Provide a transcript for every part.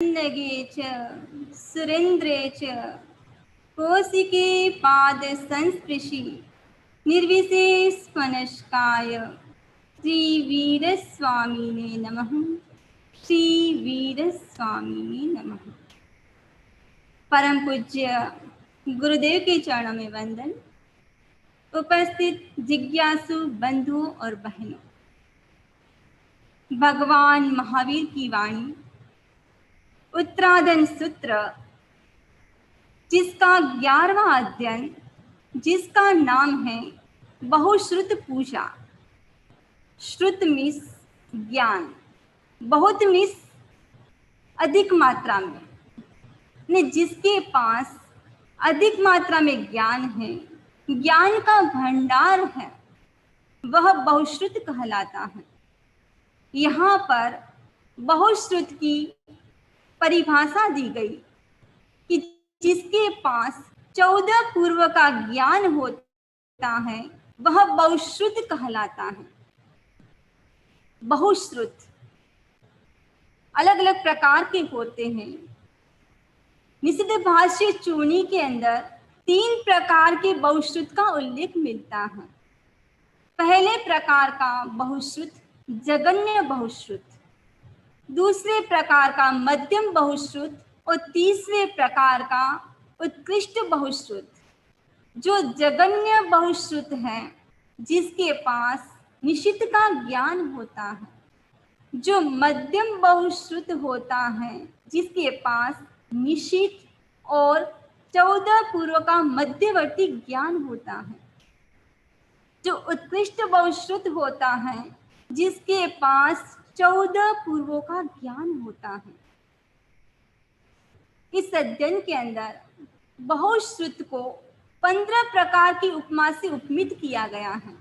नगे च सुरेन्द्रे च कौशिके पाद संस्पृशि निर्विशेषमनस्काय श्रीवीरस्वामिने नमः। श्रीवीरस्वामिने नमः। परम पूज्य गुरुदेव के चरणों में वंदन। उपस्थित जिज्ञासु बंधुओं और बहनों, भगवान महावीर की वाणी उत्तराधन सूत्र, जिसका 11वां अध्ययन, जिसका नाम है बहुश्रुत पूजा। श्रुत मिस ज्ञान, बहुत मिस अधिक मात्रा में, ने जिसके पास अधिक मात्रा में ज्ञान है, ज्ञान का भंडार है, वह बहुश्रुत कहलाता है। यहाँ पर बहुश्रुत की परिभाषा दी गई कि जिसके पास 14 पूर्व का ज्ञान होता है वह बहुश्रुत कहलाता है। बहुश्रुत अलग अलग प्रकार के होते हैं। निषिद्ध भाष्य चूर्णी के अंदर 3 प्रकार के बहुश्रुत का उल्लेख मिलता है। पहले प्रकार का बहुश्रुत जगन्य बहुश्रुत, दूसरे प्रकार का मध्यम बहुश्रुत और तीसरे प्रकार का उत्कृष्ट बहुश्रुत। जो जगन्य बहुश्रुत है, जिसके पास निषिद्ध का ज्ञान होता है, जो मध्यम बहुश्रुत होता है, जिसके पास निषिद्ध और 14 पूर्व का मध्यवर्ती ज्ञान होता है, जो उत्कृष्ट बहुश्रुत होता है, जिसके पास 14 पूर्वों का ज्ञान होता है। इस अध्ययन के अंदर बहुश्रुत को 15 प्रकार की उपमा से उपमित किया गया है।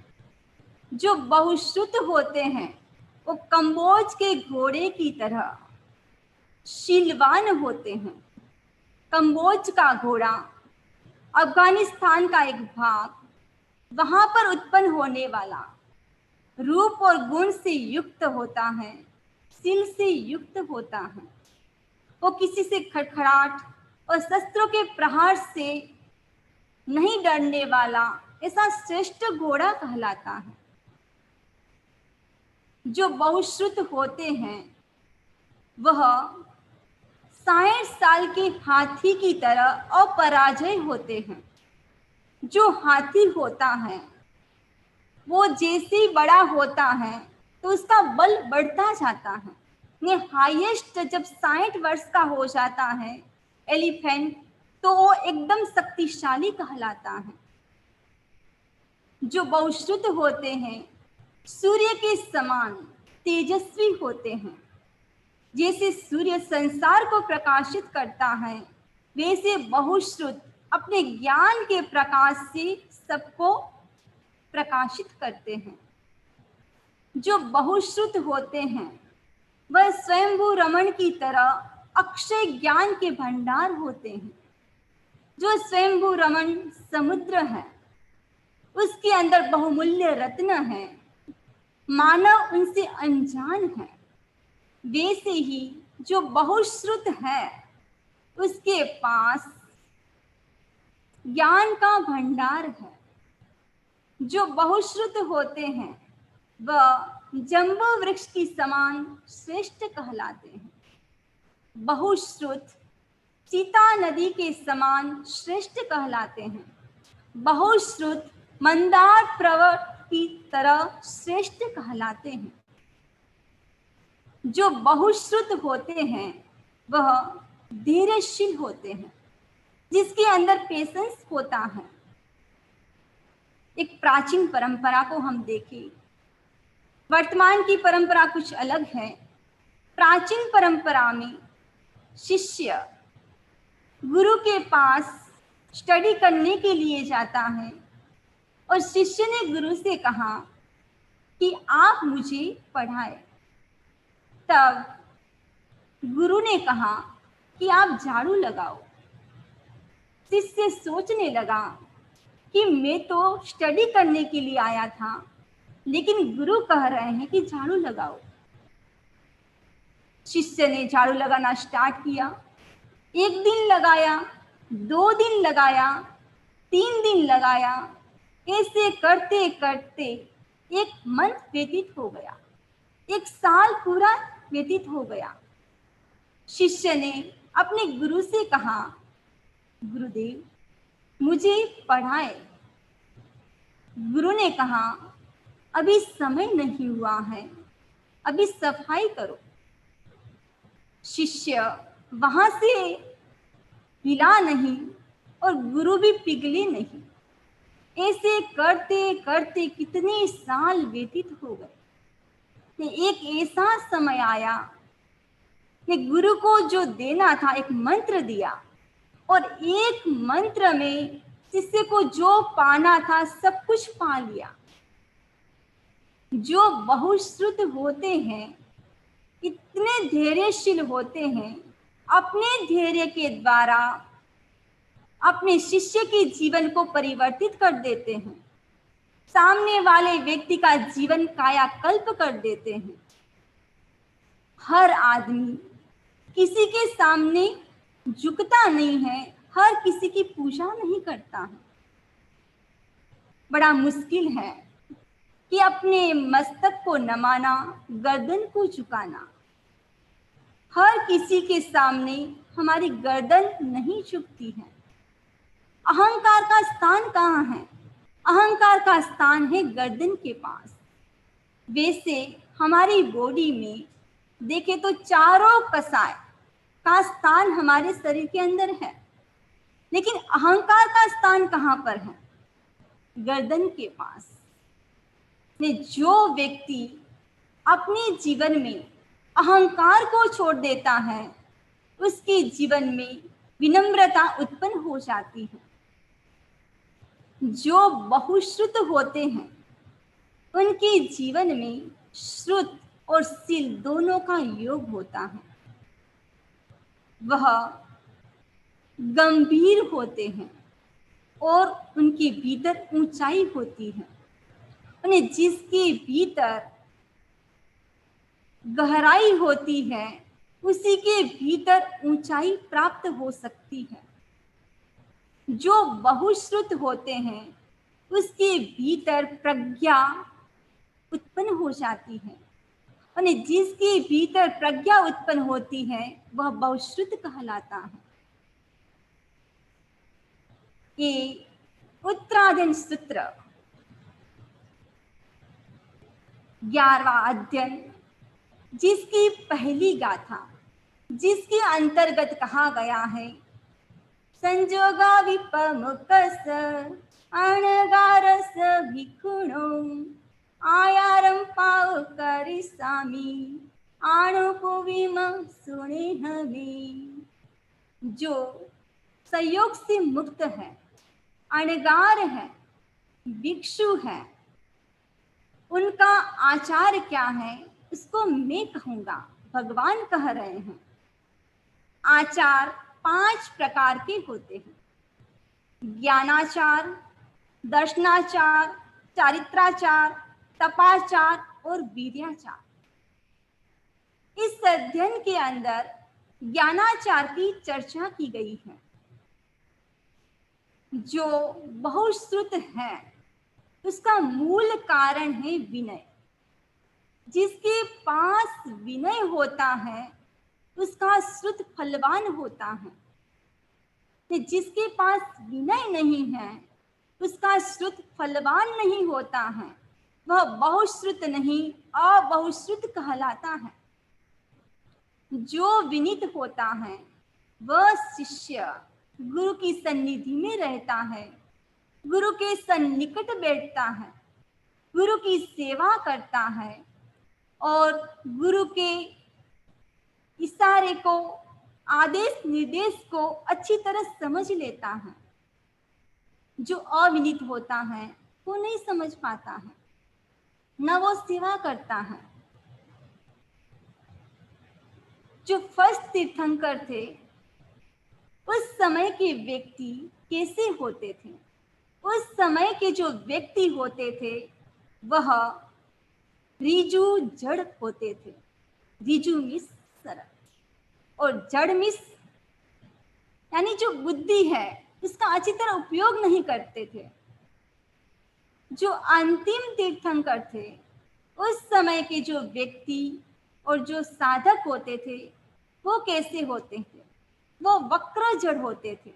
जो बहुश्रुत होते हैं वो कंबोज के घोड़े की तरह शीलवान होते हैं। कंबोज का घोड़ा अफगानिस्तान का एक भाग, वहां पर उत्पन्न होने वाला, रूप और गुण से युक्त होता है, शील से युक्त होता है। वो किसी से खड़खड़ाहट और शस्त्रों के प्रहार से नहीं डरने वाला ऐसा श्रेष्ठ घोड़ा कहलाता है। जो बहुश्रुत होते हैं वह 60 साल के हाथी की तरह अपराजय होते हैं। जो हाथी होता है वो जैसे ही बड़ा होता है तो उसका बल बढ़ता जाता है। ने हाईएस्ट जब 60 वर्ष का हो जाता है एलिफेंट, तो वो एकदम शक्तिशाली कहलाता है। जो बहुश्रुत होते हैं सूर्य के समान तेजस्वी होते हैं। जैसे सूर्य संसार को प्रकाशित करता है, वैसे बहुश्रुत अपने ज्ञान के प्रकाश से सबको प्रकाशित करते हैं। जो बहुश्रुत होते हैं वह स्वयंभू रमण की तरह अक्षय ज्ञान के भंडार होते हैं। जो स्वयंभू रमण समुद्र है, उसके अंदर बहुमूल्य रत्न है, मानव उनसे अनजान है। वैसे ही जो बहुश्रुत है उसके पास ज्ञान का भंडार है। जो बहुश्रुत होते हैं वह जम्बो वृक्ष की समान श्रेष्ठ कहलाते हैं। बहुश्रुत सीता नदी के समान श्रेष्ठ कहलाते हैं। बहुश्रुत मंदार पर्वत की तरह श्रेष्ठ कहलाते हैं। जो बहुश्रुत होते हैं वह धीरजशील होते हैं, जिसके अंदर पेशेंस होता है। एक प्राचीन परंपरा को हम देखें, वर्तमान की परंपरा कुछ अलग है। प्राचीन परंपरा में शिष्य गुरु के पास स्टडी करने के लिए जाता है और शिष्य ने गुरु से कहा कि आप मुझे पढ़ाएं। तब गुरु ने कहा कि आप झाड़ू लगाओ। शिष्य सोचने लगा कि मैं तो स्टडी करने के लिए आया था, लेकिन गुरु कह रहे हैं कि झाड़ू लगाओ। शिष्य ने झाड़ू लगाना स्टार्ट किया। 1 दिन लगाया, 2 दिन लगाया, 3 दिन लगाया। ऐसे करते करते 1 मंथ व्यतीत हो गया, 1 साल पूरा व्यतीत हो गया। शिष्य ने अपने गुरु से कहा, गुरुदेव मुझे पढ़ाएं। गुरु ने कहा, अभी समय नहीं हुआ है, अभी सफाई करो। शिष्य वहां से हिला नहीं और गुरु भी पिघले नहीं। ऐसे करते करते कितने साल व्यतीत हो गए। एक ऐसा समय आया कि गुरु को जो देना था, एक मंत्र दिया, और एक मंत्र में शिष्य को जो पाना था सब कुछ पा लिया। जो बहुश्रुत होते हैं, इतने धैर्यशील होते हैं, अपने धैर्य के द्वारा अपने शिष्य के जीवन को परिवर्तित कर देते हैं, सामने वाले व्यक्ति का जीवन कायाकल्प कर देते हैं। हर आदमी किसी के सामने झुकता नहीं है, हर किसी की पूजा नहीं करता है। बड़ा मुश्किल है कि अपने मस्तक को नमाना, गर्दन को झुकाना। हर किसी के सामने हमारी गर्दन नहीं झुकती है। अहंकार का स्थान कहाँ है? अहंकार का स्थान है गर्दन के पास। वैसे हमारी बॉडी में देखे तो चारों कसाय का स्थान हमारे शरीर के अंदर है, लेकिन अहंकार का स्थान कहाँ पर है? गर्दन के पास। जो व्यक्ति अपने जीवन में अहंकार को छोड़ देता है, उसके जीवन में विनम्रता उत्पन्न हो जाती है। जो बहुश्रुत होते हैं, उनके जीवन में श्रुत और शील दोनों का योग होता है। वह गंभीर होते हैं और उनके भीतर ऊंचाई होती है। उन्हें जिसके भीतर गहराई होती है, उसी के भीतर ऊंचाई प्राप्त हो सकती है। जो बहुश्रुत होते हैं, उसके भीतर प्रज्ञा उत्पन्न हो जाती है। और जिसके भीतर प्रज्ञा उत्पन्न होती है, वह बहुश्रुत कहलाता है। ये उत्तरायण सूत्र 11वां अध्ययन, जिसकी पहली गाथा, जिसके अंतर्गत कहा गया है, संजोगा विपमुखस अणगारस भिखुणो आयारम पाव करिसामी आणो को विम सुने हमें। जो संयोग से मुक्त है, अणगार है, भिक्षु है, उनका आचार क्या है उसको मैं कहूंगा, भगवान कह रहे हैं। आचार 5 प्रकार के होते हैं: ज्ञानाचार, दर्शनाचार, चारित्राचार, तपाचार और वीर्याचार। इस अध्ययन के अंदर ज्ञानाचार की चर्चा की गई है। जो बहुश्रुत है, उसका मूल कारण है विनय। जिसके पास विनय होता है, उसका श्रुत फलवान होता है। जिसके पास विनय नहीं है, उसका श्रुत फलवान नहीं होता है। वह बहुश्रुत नहीं, अबहुश्रुत कहलाता है। जो विनीत होता है, वह शिष्य गुरु की सन्निधि में रहता है, गुरु के सन्निकट बैठता है, गुरु की सेवा करता है और गुरु के इशारे को, आदेश निर्देश को अच्छी तरह समझ लेता है। जो अविनीत होता है, वो नहीं समझ पाता है, न वो सेवा करता है। जो फर्स्ट तीर्थंकर थे, उस समय के व्यक्ति कैसे होते थे? उस समय के जो व्यक्ति होते थे, वह ऋजु जड़ होते थे। ऋजु मीन्स सरल। और जड़ मिस यानी जो बुद्धि है उसका अच्छी तरह उपयोग नहीं करते थे। जो अंतिम तीर्थंकर थे उस समय के जो व्यक्ति और जो साधक होते थे वो कैसे होते थे? वो वक्र जड़ होते थे।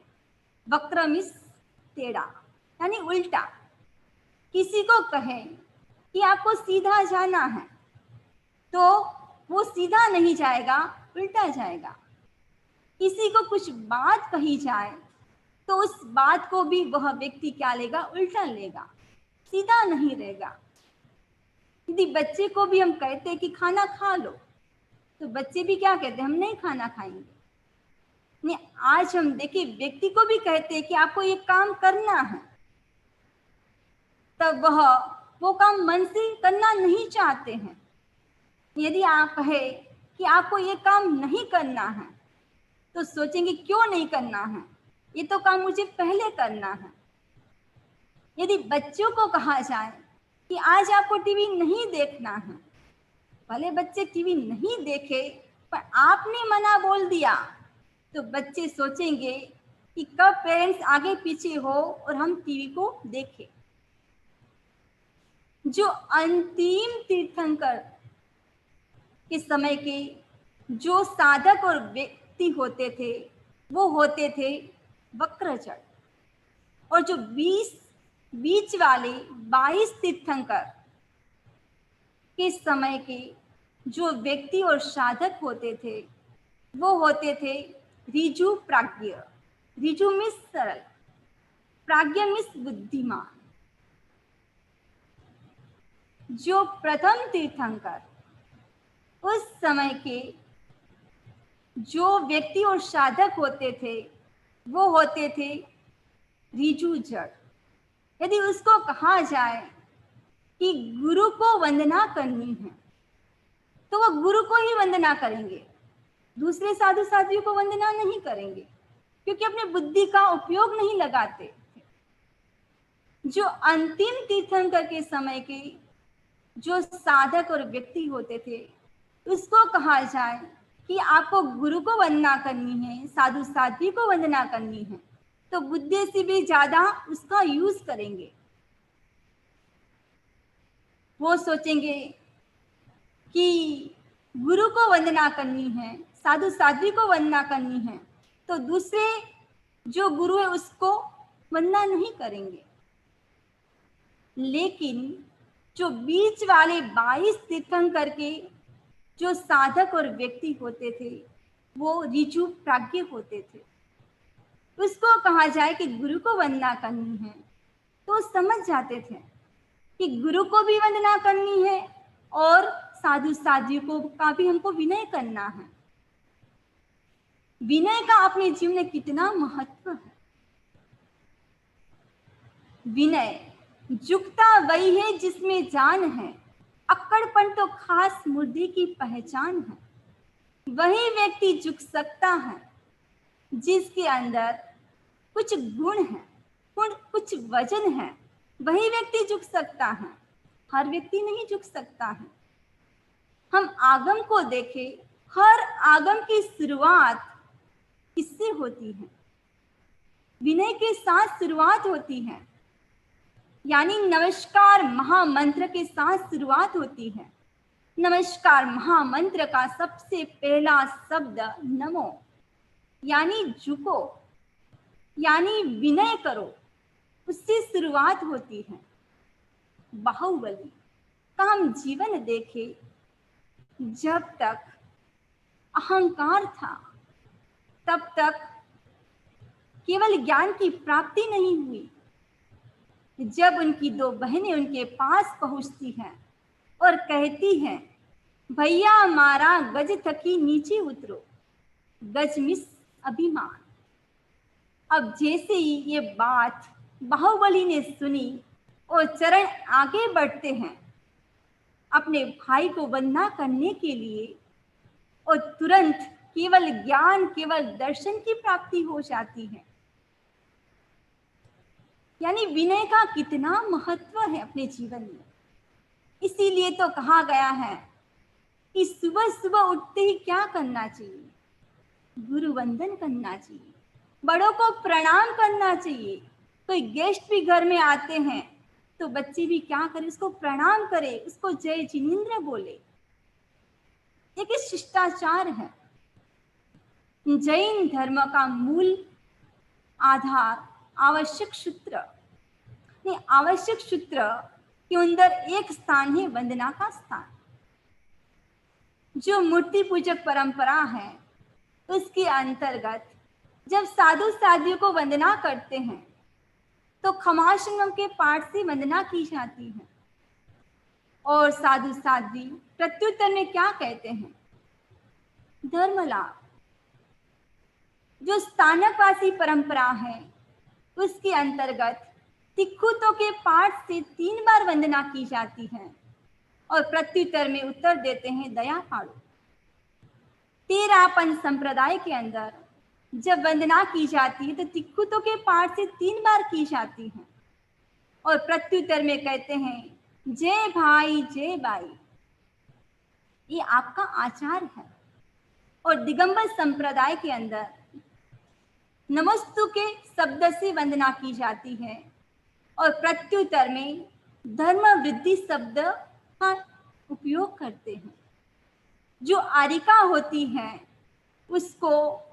वक्र मीन्स टेढ़ा यानी उल्टा। किसी को कहे कि आपको सीधा जाना है तो वो सीधा नहीं जाएगा, उल्टा जाएगा। किसी को कुछ बात कही जाए तो उस बात को भी वह व्यक्ति क्या लेगा? उल्टा लेगा, सीधा नहीं रहेगा। यदि बच्चे को भी हम कहते हैं कि खाना खा लो तो बच्चे भी क्या कहते हैं? हम नहीं खाना खाएंगे। नहीं, आज हम देखिए व्यक्ति को भी कहते हैं कि आपको ये काम करना है, तब वह वो काम मन से करना नहीं चाहते हैं। यदि आप कहे कि आपको ये काम नहीं करना है तो सोचेंगे क्यों नहीं करना है, ये तो काम मुझे पहले करना है। यदि बच्चों को कहा जाए कि आज आपको टीवी नहीं देखना है, भले बच्चे टीवी नहीं देखे पर आपने मना बोल दिया तो बच्चे सोचेंगे कि कब पेरेंट्स आगे पीछे हो और हम टीवी को देखें। जो अंतिम तीर्थंकर के समय के जो साधक और व्यक्ति होते थे वो होते थे वक्रजड़। और जो बीच वाले 22 तीर्थंकर के समय के जो व्यक्ति और साधक होते थे वो होते थे ऋजु प्राज्ञ। ऋजु मीन्स सरल, प्राज्ञ मीन्स बुद्धिमान। जो प्रथम तीर्थंकर उस समय के जो व्यक्ति और साधक होते थे वो होते थे ऋजु जड़। यदि उसको कहा जाए कि गुरु को वंदना करनी है तो वो गुरु को ही वंदना करेंगे, दूसरे साधु साध्वियों को वंदना नहीं करेंगे, क्योंकि अपने बुद्धि का उपयोग नहीं लगाते। जो अंतिम तीर्थंकर के समय के जो साधक और व्यक्ति होते थे उसको कहा जाए कि आपको गुरु को वंदना करनी है, साधु साध्वी को वंदना करनी है, तो बुद्धि से भी ज्यादा उसका यूज करेंगे। वो सोचेंगे कि गुरु को वंदना करनी है, साधु साध्वी को वंदना करनी है, तो दूसरे जो गुरु है उसको वंदना नहीं करेंगे। लेकिन जो बीच वाले 22 तीर्थंकर के जो साधक और व्यक्ति होते थे वो ऋजु प्राज्ञ होते थे। उसको कहा जाए कि गुरु को वंदना करनी है तो समझ जाते थे कि गुरु को भी वंदना करनी है और साधु साध्वियों को का भी हमको विनय करना है। विनय का अपने जीवन में कितना महत्व है। विनय झुकता वही है जिसमें जान है, अक्कड़पन तो खास मुर्दे की पहचान है। वही व्यक्ति झुक सकता है जिसके अंदर कुछ गुण है, कुछ वजन है, वही व्यक्ति झुक सकता है, हर व्यक्ति नहीं झुक सकता है। हम आगम को देखें, हर आगम की शुरुआत किससे होती है? विनय के साथ शुरुआत होती है, यानी नमस्कार महामंत्र के साथ शुरुआत होती है। नमस्कार महामंत्र का सबसे पहला शब्द नमो, यानी झुको, यानी विनय करो, उससे शुरुआत होती है। बाहुबली का हम जीवन देखें, जब तक अहंकार था तब तक केवल ज्ञान की प्राप्ति नहीं हुई। जब उनकी 2 बहनें उनके पास पहुंचती हैं और कहती हैं भैया हमारा गज थकी नीचे उतरो, गज मिस अभिमान। अब जैसे ही ये बात बाहुबली ने सुनी और चरण आगे बढ़ते हैं अपने भाई को वंदना करने के लिए, और तुरंत केवल ज्ञान, केवल दर्शन की प्राप्ति हो जाती है। यानी विनय का कितना महत्व है अपने जीवन में। इसीलिए तो कहा गया है कि सुबह सुबह उठते ही क्या करना चाहिए? गुरु वंदन करना चाहिए, बड़ों को प्रणाम करना चाहिए। कोई गेस्ट भी घर में आते हैं तो बच्चे भी क्या करें? उसको प्रणाम करे, उसको जय जिनेंद्र बोले। एक शिष्टाचार है। जैन धर्म का मूल आधार आवश्यक सूत्र, नहीं, आवश्यक सूत्र के अंदर एक स्थान है वंदना का स्थान। जो मूर्ति पूजक परंपरा है उसके अंतर्गत जब साधु साधियों को वंदना करते हैं तो खमासंगम के पाठ से वंदना की जाती है। और साधु साध्वी प्रत्युत्तर में क्या कहते हैं? धर्म लाभ। जो स्थानकवासी परंपरा है उसके अंतर्गत तिखुतों के पाठ से 3 बार वंदना की जाती है और प्रत्युत्तर में उत्तर देते हैं दया पाड़ो। तेरापन संप्रदाय के अंदर जब वंदना की जाती है तो तिखुतों के पाठ से 3 बार की जाती है और प्रत्युत्तर में कहते हैं जय भाई जय बाई, ये आपका आचार है। और दिगंबर संप्रदाय के अंदर नमस्तु के शब्द से वंदना की जाती है और प्रत्युत्तर में धर्म वृद्धि शब्द का उपयोग करते हैं। जो आरिका होती है उसको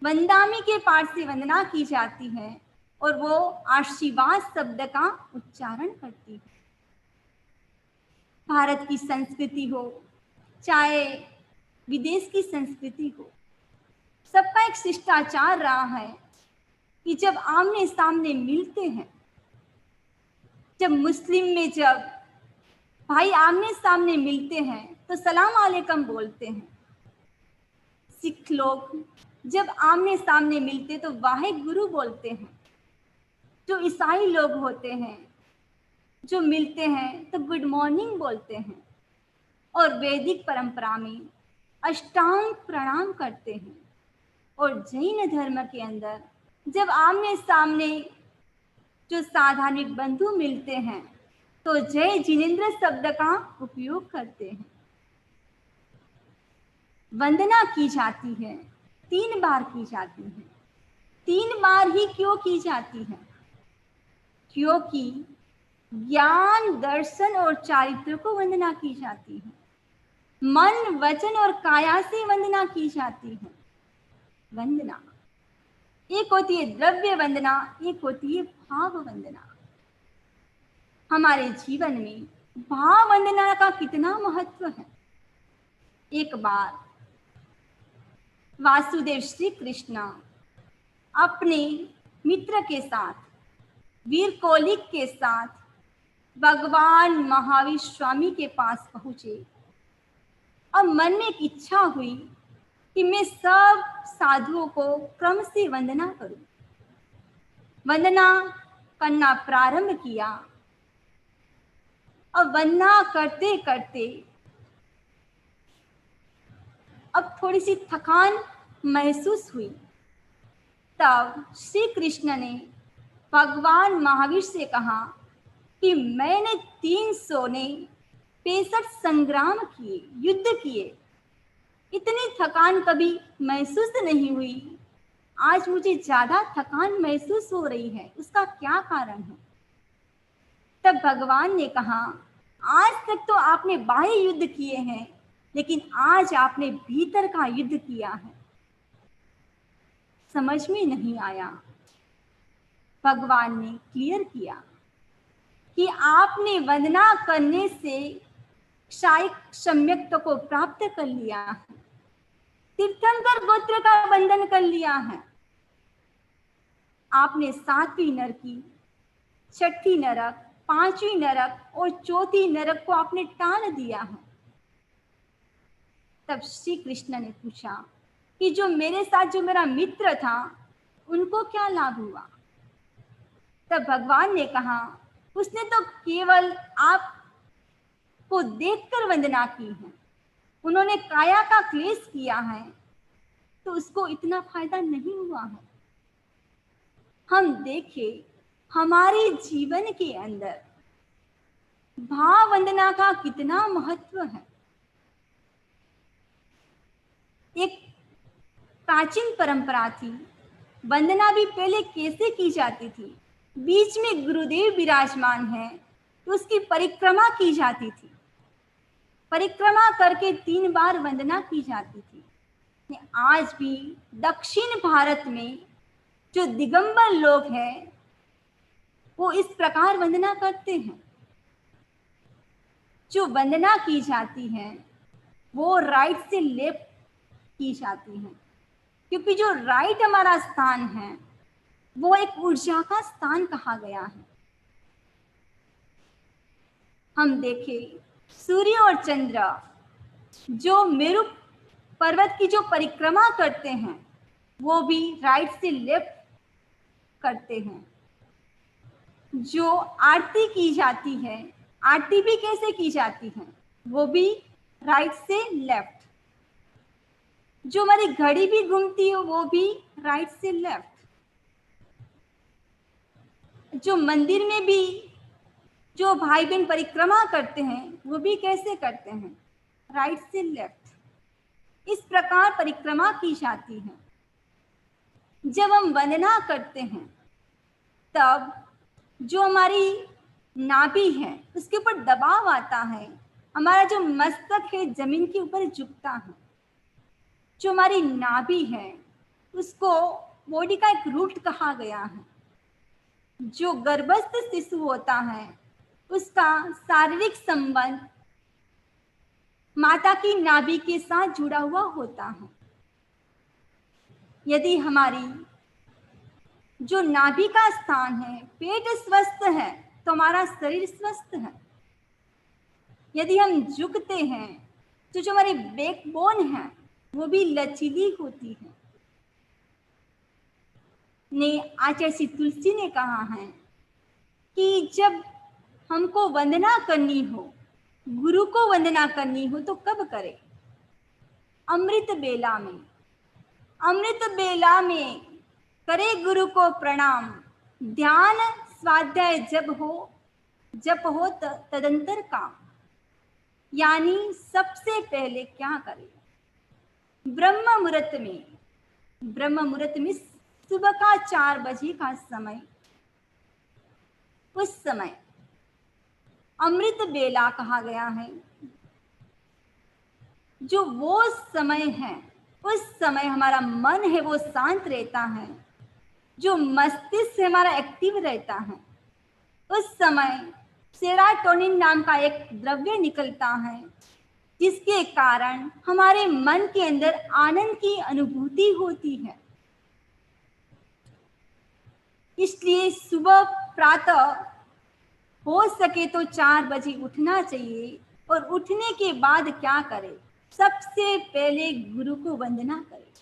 वंदामी के पाठ से वंदना की जाती है और वो आशीर्वाद शब्द का उच्चारण करती है। भारत की संस्कृति हो चाहे विदेश की संस्कृति हो, सबका एक शिष्टाचार रहा है कि जब आमने सामने मिलते हैं, जब मुस्लिम में जब भाई आमने सामने मिलते हैं तो सलाम अलैकुम बोलते हैं। सिख लोग जब आमने सामने मिलते तो वाहे गुरु बोलते हैं। जो ईसाई लोग होते हैं जो मिलते हैं तो गुड मॉर्निंग बोलते हैं। और वैदिक परंपरा में अष्टांग प्रणाम करते हैं। और जैन धर्म के अंदर जब आमने सामने जो साधारण बंधु मिलते हैं तो जय जिनेंद्र शब्द का उपयोग करते हैं। वंदना की जाती है 3 बार की जाती है। 3 बार ही क्यों की जाती है? क्योंकि ज्ञान दर्शन और चारित्र को वंदना की जाती है। मन वचन और काया से वंदना की जाती है। वंदना एक होती है द्रव्य वंदना, एक होती है भाव वंदना। हमारे जीवन में भाव वंदना का कितना महत्व है। एक बार वासुदेव श्री कृष्ण अपने मित्र के साथ वीर कौलिक के साथ भगवान महावीर स्वामी के पास पहुंचे। अब मन में एक इच्छा हुई कि मैं सब साधुओं को क्रम से वंदना करूं। वंदना करना प्रारंभ किया। अब वंदना करते करते अब थोड़ी सी थकान महसूस हुई। तब श्री कृष्ण ने भगवान महावीर से कहा कि मैंने 365 संग्राम किए, युद्ध किए, इतनी थकान कभी महसूस नहीं हुई। आज मुझे ज्यादा थकान महसूस हो रही है, उसका क्या कारण है? तब भगवान ने कहा आज तक तो आपने बाह्य युद्ध किए हैं लेकिन आज आपने भीतर का युद्ध किया है। समझ में नहीं आया। भगवान ने क्लियर किया कि आपने वंदना करने से शायक सम्यक्त को प्राप्त कर लिया है, तीर्थंकर गोत्र का बंधन कर लिया है। आपने 7वीं नरकी, 6ठी नरक, 5वीं नरक और 4थी नरक को आपने टाल दिया है। तब श्री कृष्ण ने पूछा कि जो मेरे साथ जो मेरा मित्र था उनको क्या लाभ हुआ? तब भगवान ने कहा उसने तो केवल आपको देखकर वंदना की है, उन्होंने काया का क्लेश किया है तो उसको इतना फायदा नहीं हुआ है। हम देखें हमारे जीवन के अंदर भाव वंदना का कितना महत्व है। एक प्राचीन परंपरा थी। वंदना भी पहले कैसे की जाती थी? बीच में गुरुदेव विराजमान है तो उसकी परिक्रमा की जाती थी। परिक्रमा करके 3 बार वंदना की जाती थी। आज भी दक्षिण भारत में जो दिगंबर लोग हैं वो इस प्रकार वंदना करते हैं। जो वंदना की जाती है वो राइट से लेफ्ट की जाती है, क्योंकि जो राइट हमारा स्थान है वो एक ऊर्जा का स्थान कहा गया है। हम देखें सूर्य और चंद्र जो मेरु पर्वत की जो परिक्रमा करते हैं वो भी राइट से लेफ्ट करते हैं। जो आरती की जाती है, आरती भी कैसे की जाती है? वो भी राइट से लेफ्ट। जो हमारी घड़ी भी घूमती है वो भी राइट से लेफ्ट। जो मंदिर में भी जो भाई बहन परिक्रमा करते हैं वो भी कैसे करते हैं? राइट से लेफ्ट। इस प्रकार परिक्रमा की जाती है। जब हम वंदना करते हैं तब जो हमारी नाभि है उसके ऊपर दबाव आता है, हमारा जो मस्तक है जमीन के ऊपर झुकता है। जो हमारी नाभि है उसको बॉडी का एक रूट कहा गया है। जो गर्भस्थ शिशु होता है उसका शारीरिक संबंध माता की नाभि के साथ जुड़ा हुआ होता है। यदि हमारी जो नाभि का स्थान है, पेट स्वस्थ है तो हमारा शरीर स्वस्थ है। यदि हम झुकते हैं तो जो हमारी बैकबोन है वो भी लचीली होती है। आचार्य श्री तुलसी ने कहा है कि जब हमको वंदना करनी हो, गुरु को वंदना करनी हो तो कब करें? अमृत बेला में। अमृत बेला में करे गुरु को प्रणाम, ध्यान स्वाध्याय जब हो तदंतर काम। यानी सबसे पहले क्या करें? ब्रह्म मुहूर्त में सुबह का 4 बजे का समय, उस समय अमृत बेला कहा गया है। जो वो समय है, उस समय हमारा मन है वो शांत रहता है, जो मस्तिष्क हमारा एक्टिव रहता है। उस समय सेरोटोनिन नाम का एक द्रव्य निकलता है जिसके कारण हमारे मन के अंदर आनंद की अनुभूति होती है। इसलिए सुबह प्रातः हो सके तो 4 बजे उठना चाहिए और उठने के बाद क्या करें? सबसे पहले गुरु को वंदना करें,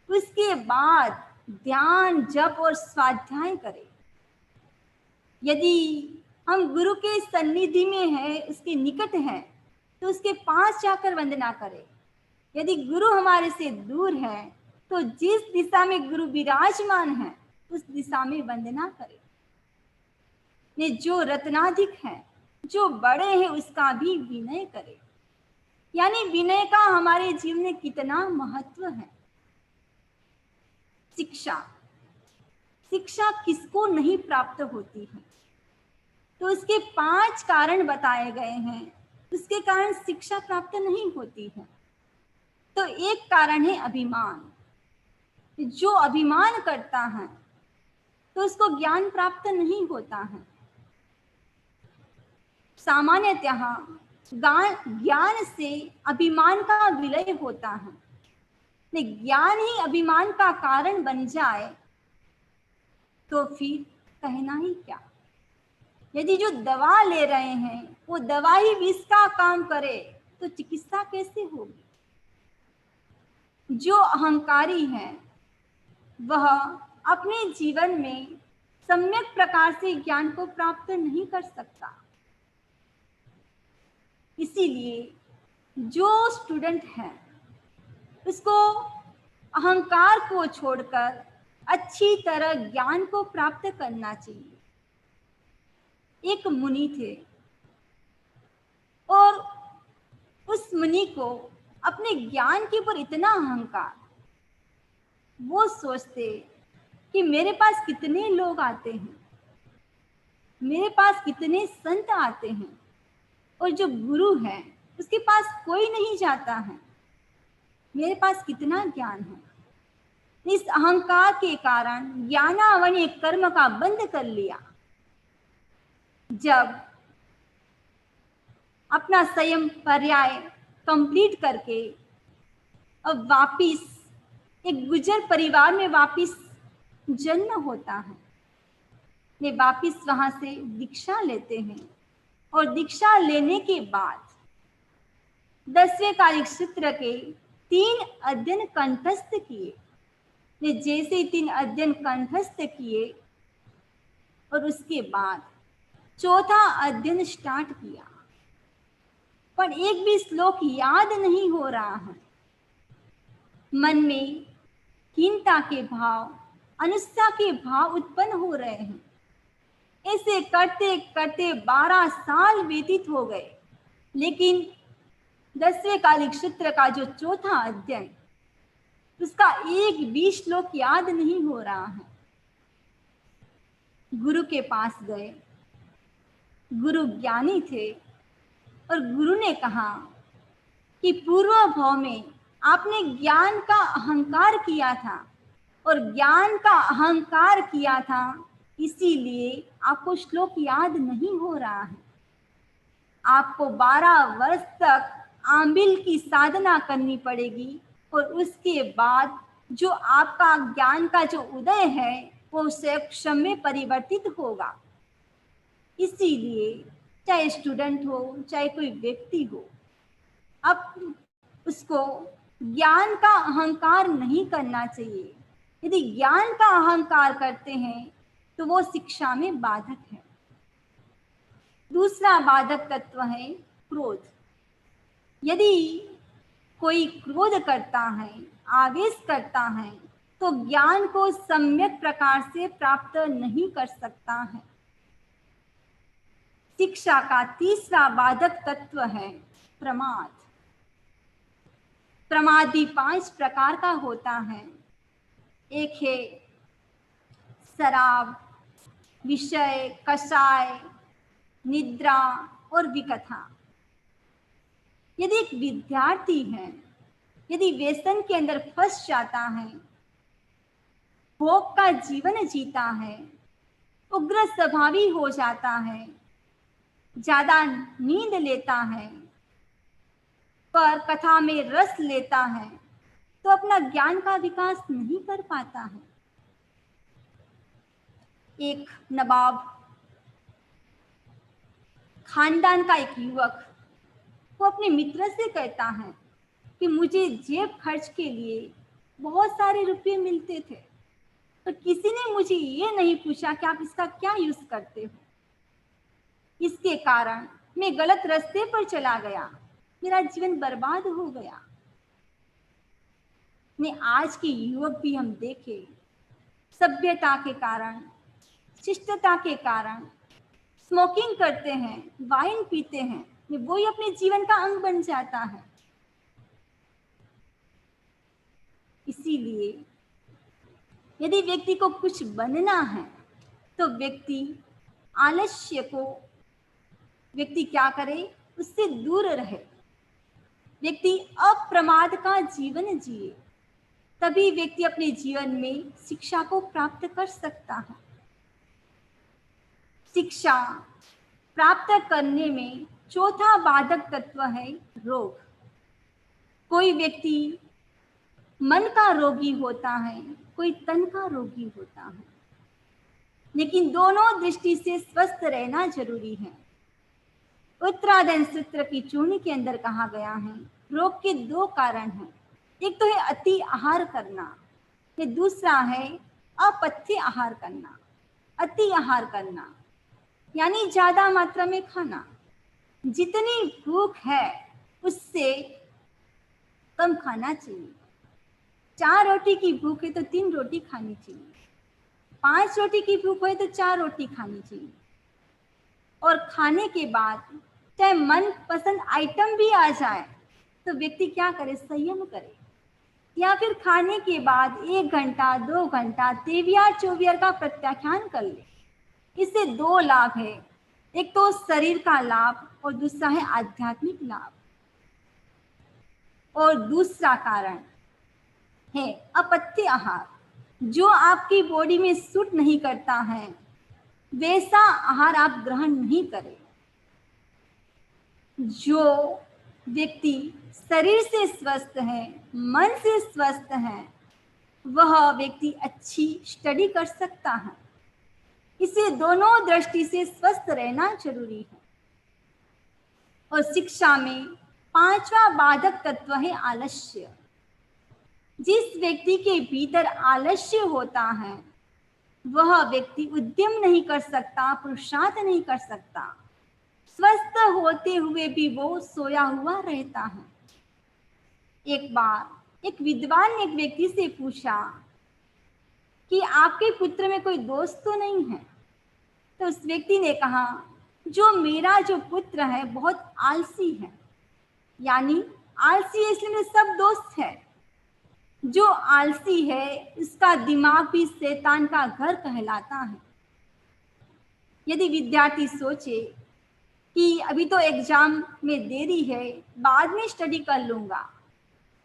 उसके बाद ध्यान जप और स्वाध्याय करें। यदि हम गुरु के सन्निधि में हैं, उसके निकट हैं, तो उसके पास जाकर वंदना करें। यदि गुरु हमारे से दूर है तो जिस दिशा में गुरु विराजमान है उस दिशा में वंदना करें। ये जो रत्नाधिक है, जो बड़े हैं, उसका भी विनय करें। यानी विनय का हमारे जीवन में कितना महत्व है। शिक्षा किसको नहीं प्राप्त होती है? तो उसके 5 कारण बताए गए हैं, उसके कारण शिक्षा प्राप्त नहीं होती है। तो एक कारण है अभिमान। जो अभिमान करता है तो उसको ज्ञान प्राप्त नहीं होता है। सामान्यतः ज्ञान से अभिमान का विलय होता है। ज्ञान ही अभिमान का कारण बन जाए तो फिर कहना ही क्या। यदि जो दवा ले रहे हैं वो दवा ही विष का काम करे तो चिकित्सा कैसे होगी? जो अहंकारी है वह अपने जीवन में सम्यक प्रकार से ज्ञान को प्राप्त नहीं कर सकता। इसीलिए जो स्टूडेंट है उसको अहंकार को छोड़कर अच्छी तरह ज्ञान को प्राप्त करना चाहिए। एक मुनि थे और उस मुनि को अपने ज्ञान के ऊपर इतना अहंकार, वो सोचते कि मेरे पास कितने लोग आते हैं, मेरे पास कितने संत आते हैं, और जो गुरु है उसके पास कोई नहीं जाता है, मेरे पास कितना ज्ञान है। इस अहंकार के कारण ज्ञानावन ने कर्म का बंद कर लिया। जब अपना संयम पर्याय कंप्लीट करके अब वापिस एक गुजर परिवार में वापिस जन्म होता है, वे वापिस वहां से दीक्षा लेते हैं, और दीक्षा लेने के बाद 10वें कालिक सूत्र के 3 अध्ययन कंठस्थ किए। ने जैसे 3 अध्ययन कंठस्थ किए और उसके बाद 4था अध्ययन स्टार्ट किया, पर एक भी श्लोक याद नहीं हो रहा है। मन में हीनता के भाव, अनुष्ठा के भाव उत्पन्न हो रहे हैं। ऐसे करते करते 12 साल व्यतीत हो गए, लेकिन 10वें कालिक सूत्र का जो 4था अध्ययन, उसका एक भी श्लोक याद नहीं हो रहा है। गुरु के पास गए, गुरु ज्ञानी थे, और गुरु ने कहा कि पूर्व भाव में आपने ज्ञान का अहंकार किया था, और ज्ञान का अहंकार किया था, इसीलिए आपको श्लोक याद नहीं हो रहा है। आपको 12 वर्ष तक आंबिल की साधना करनी पड़ेगी, और उसके बाद जो आपका ज्ञान का जो उदय है वो क्षम में परिवर्तित होगा। इसीलिए चाहे स्टूडेंट हो, चाहे कोई व्यक्ति हो, अब उसको ज्ञान का अहंकार नहीं करना चाहिए। यदि ज्ञान का अहंकार करते हैं तो वो शिक्षा में बाधक है। दूसरा बाधक तत्व है क्रोध। यदि कोई क्रोध करता है, आवेश करता है, तो ज्ञान को सम्यक प्रकार से प्राप्त नहीं कर सकता है। शिक्षा का तीसरा बाधक तत्व है प्रमाद। प्रमादी 5 प्रकार का होता है। एक है शराब, विषय, कषाय, निद्रा और विकथा। यदि एक विद्यार्थी है, यदि व्यसन के अंदर फंस जाता है, भोग का जीवन जीता है, उग्र स्वभावी हो जाता है, ज्यादा नींद लेता है, पर कथा में रस लेता है, तो अपना ज्ञान का विकास नहीं कर पाता है। एक नवाब खानदान का एक युवक, वो अपने मित्र से कहता है कि मुझे जेब खर्च के लिए बहुत सारे रुपए मिलते थे, तो किसी ने मुझे ये नहीं पूछा कि आप इसका क्या यूज करते हो। इसके कारण मैं गलत रास्ते पर चला गया, मेरा जीवन बर्बाद हो गया। ने आज के युवक भी हम देखें, सभ्यता के कारण, शिष्टता के कारण स्मोकिंग करते हैं, वाइन पीते हैं, वही अपने जीवन का अंग बन जाता है। इसीलिए यदि व्यक्ति को कुछ बनना है तो व्यक्ति आलस्य को व्यक्ति क्या करे, उससे दूर रहे, व्यक्ति अप्रमाद का जीवन जिए, तभी व्यक्ति अपने जीवन में शिक्षा को प्राप्त कर सकता है। शिक्षा प्राप्त करने में चौथा बाधक तत्व है रोग। कोई व्यक्ति मन का रोगी होता है, कोई तन का रोगी होता है, लेकिन दोनों दृष्टि से स्वस्थ रहना जरूरी है। उत्तराधन सूत्र की चूर्ण के अंदर कहा गया है, रोग के 2 कारण हैं। एक तो है अति आहार करना, ये दूसरा है अपथ्य आहार करना। अति आहार करना यानी ज्यादा मात्रा में खाना, जितनी भूख है उससे कम खाना चाहिए। 4 रोटी की भूख है तो 3 रोटी खानी चाहिए, 5 रोटी की भूख है तो 4 रोटी खानी चाहिए। और खाने के बाद चाहे मन पसंद आइटम भी आ जाए तो व्यक्ति क्या करे, संयम करे, या फिर खाने के बाद 1 घंटा 2 घंटा तेवियार चौवियार का प्रत्याख्यान कर ले। इससे 2 लाभ है, एक तो शरीर का लाभ और दूसरा है आध्यात्मिक लाभ। और दूसरा कारण है अपत्य आहार। जो आपकी बॉडी में सूट नहीं करता है वैसा आहार आप ग्रहण नहीं करें। जो व्यक्ति शरीर से स्वस्थ है, मन से स्वस्थ है, वह व्यक्ति अच्छी स्टडी कर सकता है। इसे दोनों दृष्टि से स्वस्थ रहना जरूरी है। और शिक्षा में 5वां बाधक तत्व है आलस्य। जिस व्यक्ति के भीतर आलस्य होता है वह व्यक्ति उद्यम नहीं कर सकता, पुरुषार्थ नहीं कर सकता। स्वस्थ होते हुए भी वो सोया हुआ रहता है। एक बार एक विद्वान ने एक व्यक्ति से पूछा कि आपके पुत्र में कोई दोष तो नहीं है? तो उस व्यक्ति ने कहा, जो पुत्र है बहुत आलसी है। यानी आलसी है इसलिए मेरे सब दोस्त है। जो आलसी है उसका दिमाग भी शैतान का घर कहलाता है। यदि विद्यार्थी सोचे कि अभी तो एग्जाम में देरी है, बाद में स्टडी कर लूंगा,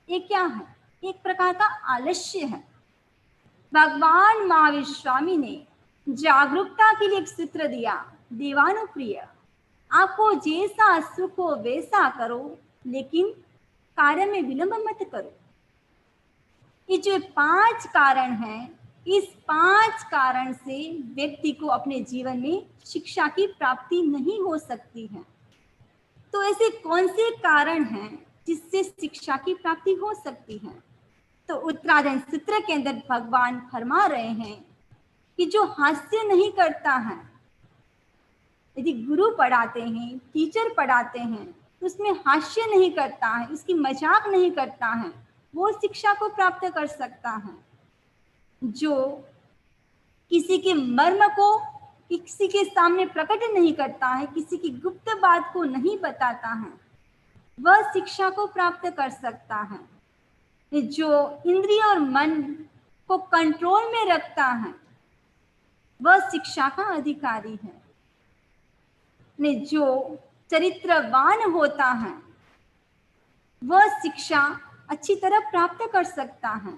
ये क्या है? एक प्रकार का आलस्य है। भगवान महावीर स्वामी ने जागरूकता के लिए एक सूत्र दिया, देवानुप्रिय। आपको जैसा सुख हो वैसा करो, लेकिन कार्य में विलंब मत करो। ये जो 5 कारण हैं, इस 5 कारण से व्यक्ति को अपने जीवन में शिक्षा की प्राप्ति नहीं हो सकती है। तो ऐसे कौन से कारण हैं जिससे शिक्षा की प्राप्ति हो सकती है? तो उत्तराधन सूत्र के अंदर भगवान फरमा रहे हैं कि जो हास्य नहीं करता है, यदि गुरु पढ़ाते हैं, टीचर पढ़ाते हैं, तो उसमें हास्य नहीं करता है, उसकी मजाक नहीं करता है, वो शिक्षा को प्राप्त कर सकता है। जो किसी के मर्म को किसी के सामने प्रकट नहीं करता है, किसी की गुप्त बात को नहीं बताता है, वह शिक्षा को प्राप्त कर सकता है। जो इंद्रिय और मन को कंट्रोल में रखता है वह शिक्षा का अधिकारी है। जो चरित्रवान होता है वह शिक्षा अच्छी तरह प्राप्त कर सकता है।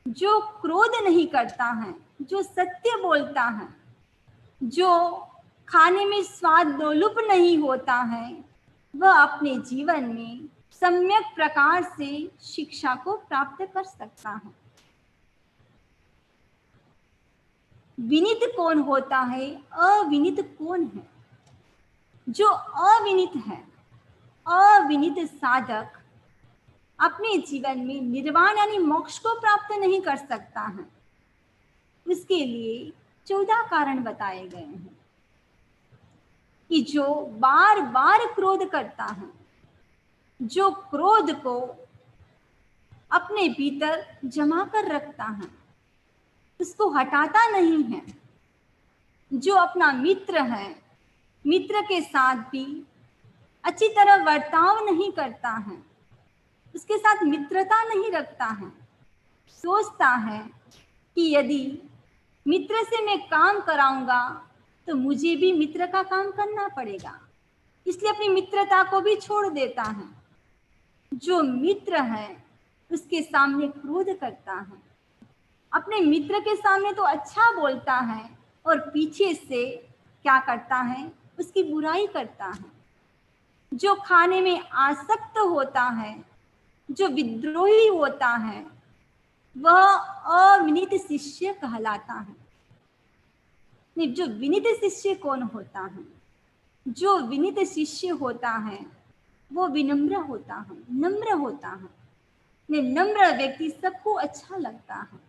जो क्रोध नहीं करता है, जो सत्य बोलता है, जो खाने में स्वाद लोलुप नहीं होता है, वह अपने जीवन में सम्यक प्रकार से शिक्षा को प्राप्त कर सकता है। विनीत कौन होता है, अविनीत कौन है? जो अविनीत है, अविनीत साधक अपने जीवन में निर्वाण यानी मोक्ष को प्राप्त नहीं कर सकता है। उसके लिए 14 कारण बताए गए हैं कि जो बार बार क्रोध करता है, जो क्रोध को अपने भीतर जमा कर रखता है, उसको हटाता नहीं है, जो अपना मित्र है, मित्र के साथ भी अच्छी तरह बर्ताव नहीं करता है, उसके साथ मित्रता नहीं रखता है, सोचता है कि यदि मित्र से मैं काम कराऊंगा तो मुझे भी मित्र का काम करना पड़ेगा, इसलिए अपनी मित्रता को भी छोड़ देता है। जो मित्र है उसके सामने क्रोध करता है, अपने मित्र के सामने तो अच्छा बोलता है और पीछे से क्या करता है, उसकी बुराई करता है। जो खाने में आसक्त होता है, जो विद्रोही होता है, वह अविनीत शिष्य कहलाता है। नहीं, जो विनीत शिष्य कौन होता है? जो विनीत शिष्य होता है वो विनम्र होता है, नम्र होता है। नहीं, नम्र व्यक्ति सबको अच्छा लगता है।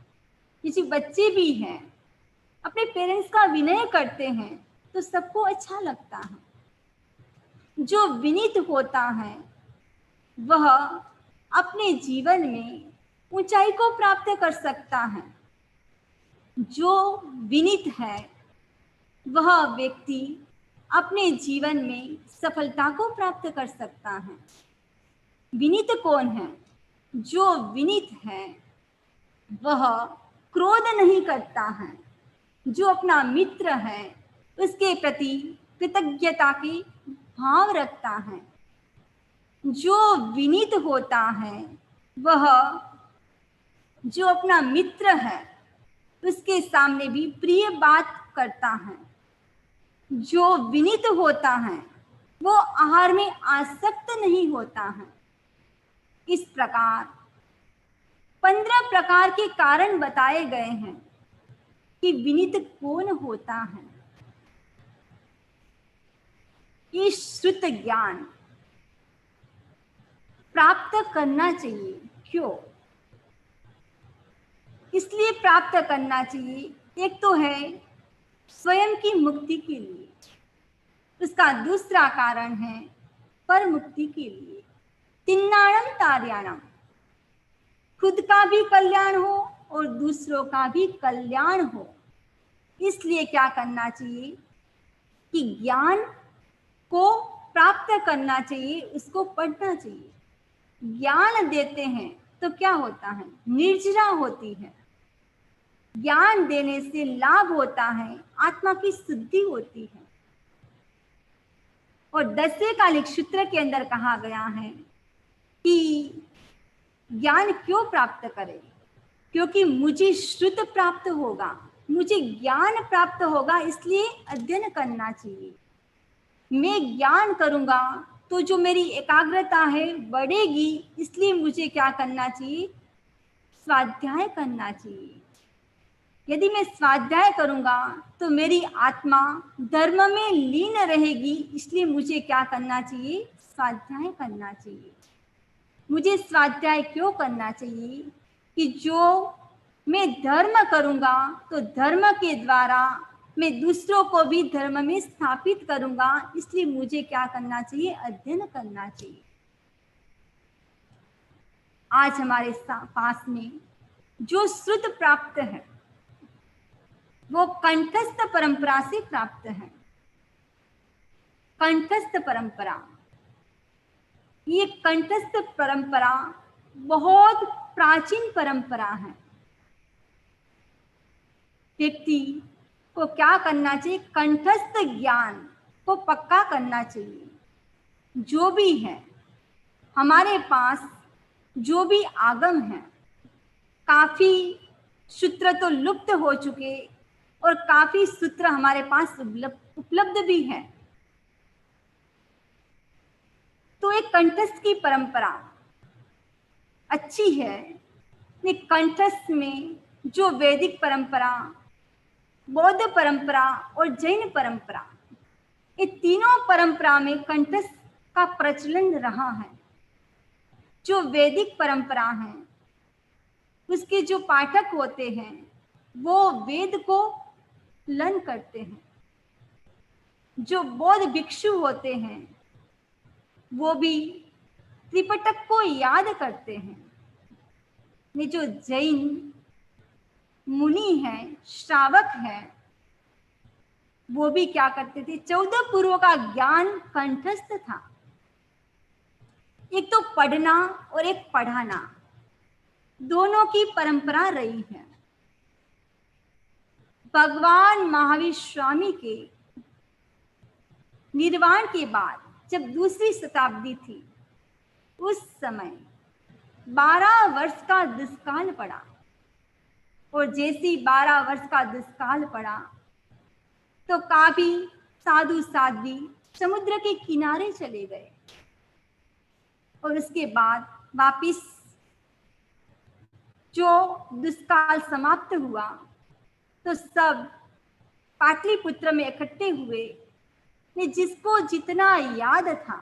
किसी बच्चे भी हैं, अपने पेरेंट्स का विनय करते हैं तो सबको अच्छा लगता है। जो विनीत होता है वह अपने जीवन में ऊंचाई को प्राप्त कर सकता है। जो विनीत है वह व्यक्ति अपने जीवन में सफलता को प्राप्त कर सकता है। विनीत कौन है? जो विनीत है वह क्रोध नहीं करता है, जो अपना मित्र है उसके प्रति कृतज्ञता की भाव रखता है। जो विनीत होता है वह जो अपना मित्र है उसके सामने भी प्रिय बात करता है। जो विनीत होता है वो आहार में आसक्त नहीं होता है। इस प्रकार 15 प्रकार के कारण बताए गए हैं कि विनीत कौन होता है। ये श्रुत ज्ञान प्राप्त करना चाहिए। क्यों? इसलिए प्राप्त करना चाहिए, एक तो है स्वयं की मुक्ति के लिए, उसका दूसरा कारण है पर मुक्ति के लिए। तिन्नाणम तार्याणम, खुद का भी कल्याण हो और दूसरों का भी कल्याण हो। इसलिए क्या करना चाहिए कि ज्ञान को प्राप्त करना चाहिए, उसको पढ़ना चाहिए। ज्ञान देते हैं तो क्या होता है? निर्जरा होती है। ज्ञान देने से लाभ होता है, आत्मा की शुद्धि होती है। और 10वें कालिक सूत्र के अंदर कहा गया है कि ज्ञान क्यों प्राप्त करें? क्योंकि मुझे श्रुत प्राप्त होगा, मुझे ज्ञान प्राप्त होगा, इसलिए अध्ययन करना चाहिए। मैं ज्ञान करूंगा तो जो मेरी एकाग्रता है बढ़ेगी, इसलिए मुझे क्या करना चाहिए? स्वाध्याय करना चाहिए। यदि मैं स्वाध्याय करूंगा तो मेरी आत्मा धर्म में लीन रहेगी, इसलिए मुझे क्या करना चाहिए? स्वाध्याय करना चाहिए। मुझे स्वाध्याय क्यों करना चाहिए? कि जो मैं धर्म करूंगा तो धर्म के द्वारा मैं दूसरों को भी धर्म में स्थापित करूंगा, इसलिए मुझे क्या करना चाहिए? अध्ययन करना चाहिए। आज हमारे पास में जो श्रुत प्राप्त है वो कंठस्थ परंपरा से प्राप्त है। कंठस्थ परंपरा, ये कंठस्थ परंपरा बहुत प्राचीन परंपरा है। व्यक्ति को क्या करना चाहिए? कंठस्थ ज्ञान को पक्का करना चाहिए। जो भी है हमारे पास, जो भी आगम है, काफी सूत्र तो लुप्त हो चुके और काफी सूत्र हमारे पास उपलब्ध भी है। तो एक कंठस्थ की परंपरा अच्छी है। एक कंठस्थ में जो वैदिक परंपरा, बौद्ध परंपरा और जैन परंपरा, ये तीनों परंपरा में कंठस्थ का प्रचलन रहा है। जो वैदिक परंपरा है उसके जो पाठक होते हैं वो वेद को लन करते हैं। जो बौद्ध भिक्षु होते हैं वो भी त्रिपिटक को याद करते हैं। जो जैन मुनि है, श्रावक है, वो भी क्या करते थे? 14 पूर्व का ज्ञान कंठस्थ था। एक तो पढ़ना और एक पढ़ाना, दोनों की परंपरा रही है। भगवान महावीर स्वामी के निर्वाण के बाद जब दूसरी शताब्दी थी, उस समय 12 वर्ष का दुष्काल पड़ा। और जैसी 12 वर्ष का दुष्काल पड़ा तो काफी साधु साध्वी समुद्र के किनारे चले गए। और उसके बाद वापिस जो दुष्काल समाप्त हुआ तो सब पाटलिपुत्र में इकट्ठे हुए। जिसको जितना याद था,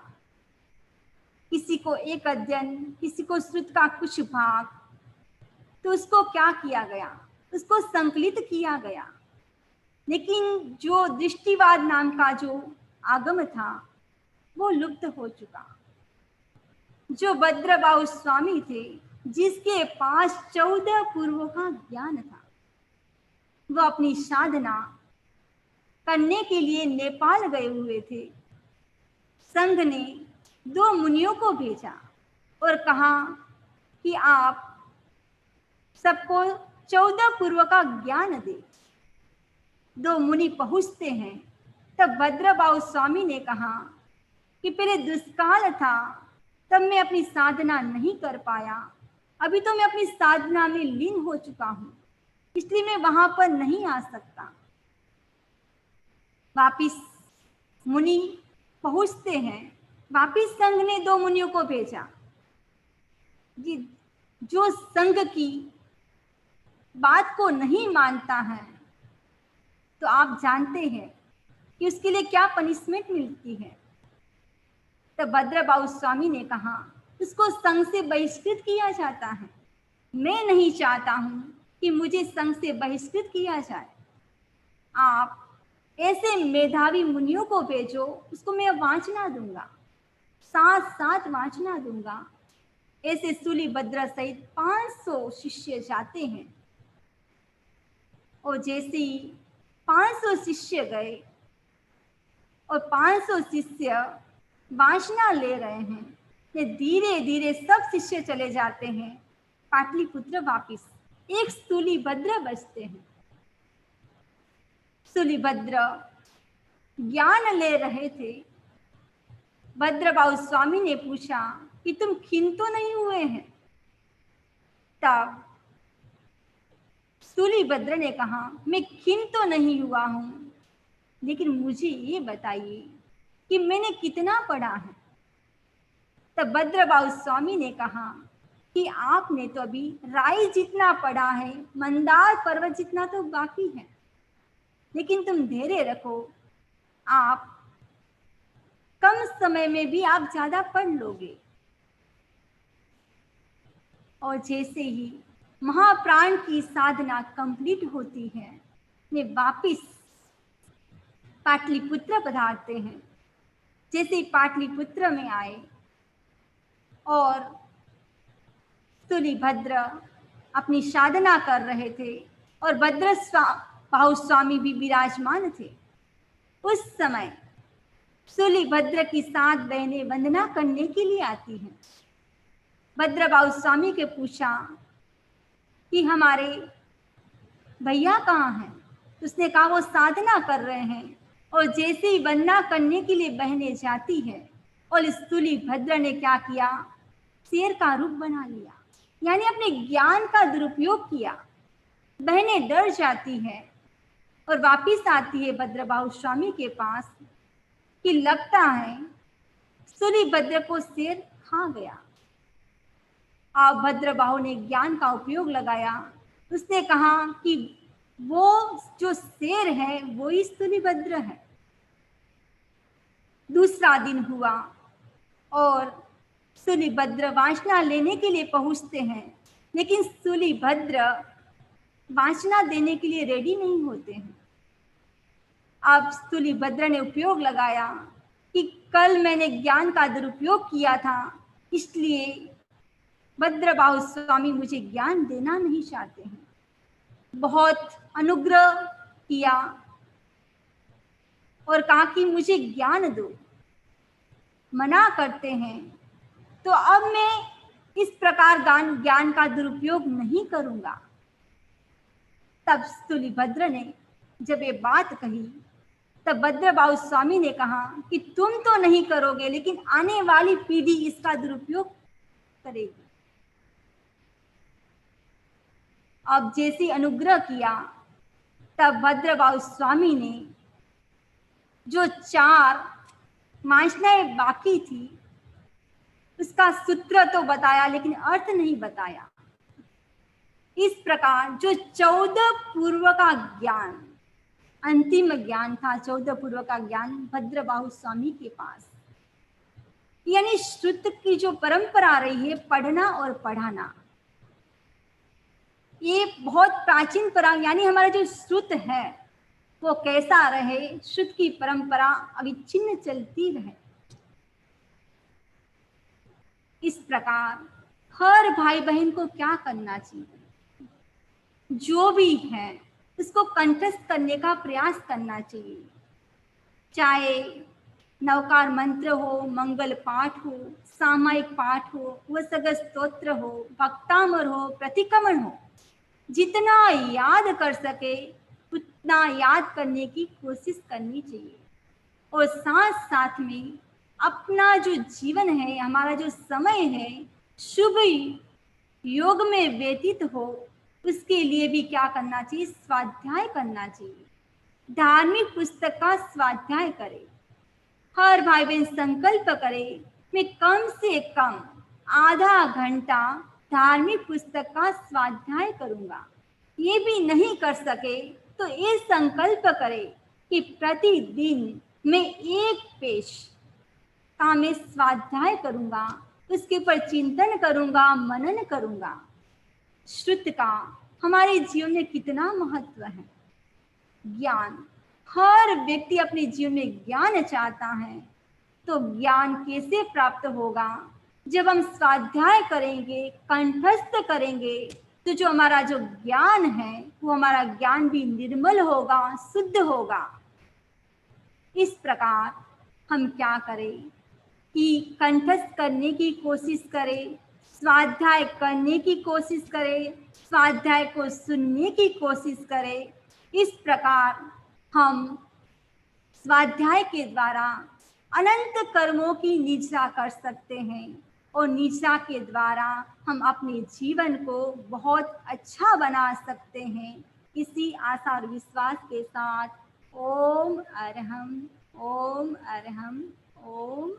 किसी को एक अध्ययन, किसी को श्रुत का कुछ भाग, तो उसको क्या किया गया? उसको संकलित किया गया। लेकिन जो दृष्टिवाद नाम का जो आगम था वो लुप्त हो चुका। जो भद्रबाहु स्वामी थे, जिसके पास 14 पूर्वों का ज्ञान था, वो अपनी साधना करने के लिए नेपाल गए हुए थे। संघ ने 2 मुनियों को भेजा और कहा कि आप सबको 14 पूर्व का ज्ञान दे। 2 मुनि पहुंचते हैं। तब भद्रबाहु स्वामी ने कहा कि पहले दुष्काल था, तब मैं अपनी साधना नहीं कर पाया। अभी तो मैं अपनी साधना में लीन हो चुका हूं, इसलिए मैं वहां पर नहीं आ सकता। वापिस मुनि पहुंचते हैं। वापिस संघ ने 2 मुनियों को भेजा। जो संघ की बात को नहीं मानता है, तो आप जानते हैं कि उसके लिए क्या पनिशमेंट मिलती है। तब भद्रबाहु स्वामी ने कहा, उसको संघ से बहिष्कृत किया जाता है। मैं नहीं चाहता हूं कि मुझे संघ से बहिष्कृत किया जाए। आप ऐसे मेधावी मुनियों को भेजो, उसको मैं वांछना दूंगा, साथ साथ वांछना दूंगा। ऐसे सूलिभद्र सहित 500 शिष्य जाते हैं। और जैसे ही 500 शिष्य गए और 500 शिष्य वांछना ले रहे हैं, ये धीरे धीरे सब शिष्य चले जाते हैं पाटलिपुत्र वापिस। एक सूलिभद्र बचते हैं। सूलिभद्र ज्ञान ले रहे थे। भद्रबाहु स्वामी ने पूछा कि तुम खिन्न तो नहीं हुए हैं? तब सूलिभद्र ने कहा, मैं खिन्न तो नहीं हुआ हूं, लेकिन मुझे ये बताइए कि मैंने कितना पढ़ा है। तब भद्रबाहु स्वामी ने कहा कि आपने तो अभी राई जितना पढ़ा है, मंदार पर्वत जितना तो बाकी है, लेकिन तुम धैर्य रखो, आप कम समय में भी आप ज्यादा पढ़ लोगे। और जैसे ही महाप्राण की साधना कंप्लीट होती है, वे वापिस पाटलिपुत्र पधारते हैं। जैसे पाटलिपुत्र में आए और सूलिभद्र अपनी साधना कर रहे थे और भद्रबाहु स्वामी भी विराजमान थे। उस समय सूलिभद्र की 7 बहनें वंदना करने के लिए आती हैं। भद्रबाहु स्वामी के पूछा कि हमारे भैया कहाँ हैं? उसने कहा वो साधना कर रहे हैं। और जैसे ही वंदना करने के लिए बहनें जाती है और सूलिभद्र ने क्या किया, शेर का रूप बना लिया, यानी अपने ज्ञान का दुरुपयोग किया। बहनें डर जाती है और वापिस आती है भद्रबाहु स्वामी के पास कि लगता है सूलिभद्र को शेर खा गया। अब भद्रबाहु ने ज्ञान का उपयोग लगाया। उसने कहा कि वो जो शेर है वो ही सूलिभद्र है। दूसरा दिन हुआ और सूलिभद्र वांछना लेने के लिए पहुंचते हैं, लेकिन सूलिभद्र वांछना देने के लिए रेडी नहीं होते हैं। अब सूलिभद्र ने उपयोग लगाया कि कल मैंने ज्ञान का दुरुपयोग किया था, इसलिए भद्रबाहु स्वामी मुझे ज्ञान देना नहीं चाहते हैं। बहुत अनुग्रह किया और कहा कि मुझे ज्ञान दो। मना करते हैं, तो अब मैं इस प्रकार ज्ञान का दुरुपयोग नहीं करूंगा। तब सूलिभद्र ने जब ये बात कही, तब भद्रबाहु स्वामी ने कहा कि तुम तो नहीं करोगे, लेकिन आने वाली पीढ़ी इसका दुरुपयोग करेगी। अब जैसे अनुग्रह किया, तब भद्रबाहु स्वामी ने जो 4 वांछनाएं बाकी थी उसका सूत्र तो बताया, लेकिन अर्थ नहीं बताया। इस प्रकार जो 14 पूर्व का ज्ञान, अंतिम ज्ञान था, 14 पूर्व का ज्ञान भद्रबाहु स्वामी के पास, यानी श्रुत की जो परंपरा रही है, पढ़ना और पढ़ाना, ये बहुत प्राचीन परंपरा, यानी हमारा जो श्रुत है वो कैसा रहे, श्रुत की परंपरा अविच्छिन्न चलती रहे। इस प्रकार हर भाई बहन को क्या करना चाहिए, जो भी है उसको कंठस्थ करने का प्रयास करना चाहिए। चाहे नवकार मंत्र हो, मंगल पाठ हो, सामायिक पाठ हो, वसग स्तोत्र हो, भक्तामर हो, प्रतिक्रमण हो, जितना याद कर सके उतना याद करने की कोशिश करनी चाहिए। और साथ साथ में अपना जो जीवन है, हमारा जो समय है, शुभ योग में व्यतीत हो, उसके लिए भी क्या करना चाहिए? स्वाध्याय करना चाहिए। धार्मिक पुस्तक का स्वाध्याय करें। हर भाई बहन संकल्प करे, मैं कम से कम आधा घंटा धार्मिक पुस्तक का स्वाध्याय करूंगा। ये भी नहीं कर सके तो ये संकल्प करे कि प्रतिदिन मैं एक पेज का मैं स्वाध्याय करूंगा, उसके ऊपर चिंतन करूंगा, मनन करूंगा। श्रुत का हमारे जीवन में कितना महत्व है। ज्ञान, हर व्यक्ति अपने जीवन में ज्ञान चाहता है, तो ज्ञान कैसे प्राप्त होगा? जब हम स्वाध्याय करेंगे, कंठस्थ करेंगे, तो जो हमारा जो ज्ञान है वो हमारा ज्ञान भी निर्मल होगा, शुद्ध होगा। इस प्रकार हम क्या करें कि कंठस्थ करने की कोशिश करें, स्वाध्याय करने की कोशिश करें, स्वाध्याय को सुनने की कोशिश करें। इस प्रकार हम स्वाध्याय के द्वारा अनंत कर्मों की निष्ठा कर सकते हैं और निष्ठा के द्वारा हम अपने जीवन को बहुत अच्छा बना सकते हैं। इसी आशा और विश्वास के साथ ओम अरहम, ओम अरहम, ओम